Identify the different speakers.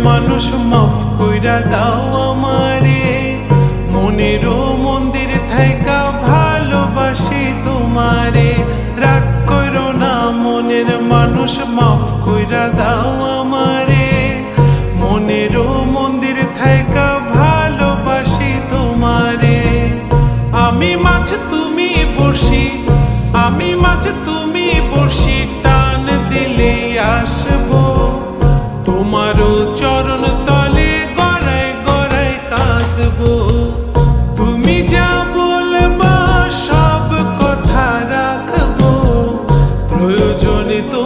Speaker 1: মানুষ মাফ কইরা দাও আমারে, মনেরও মন্দির থাইকা ভালোবাসি তোমারে। রাগ করো না মনের মানুষ, মাফ কইরা দাও আমারে, মনেরও মন্দির থাইকা ভালোবাসি তোমারে। আমি মাছ তুমি বড়শি, আমি মাছ তুমি বড়শি, টান দিলে আসবো তোমারও চরণ তলে, গড়ায় গড়ায় কাঁদবো। তুমি যা বলবা সব কথা রাখবো, প্রয়োজনে তো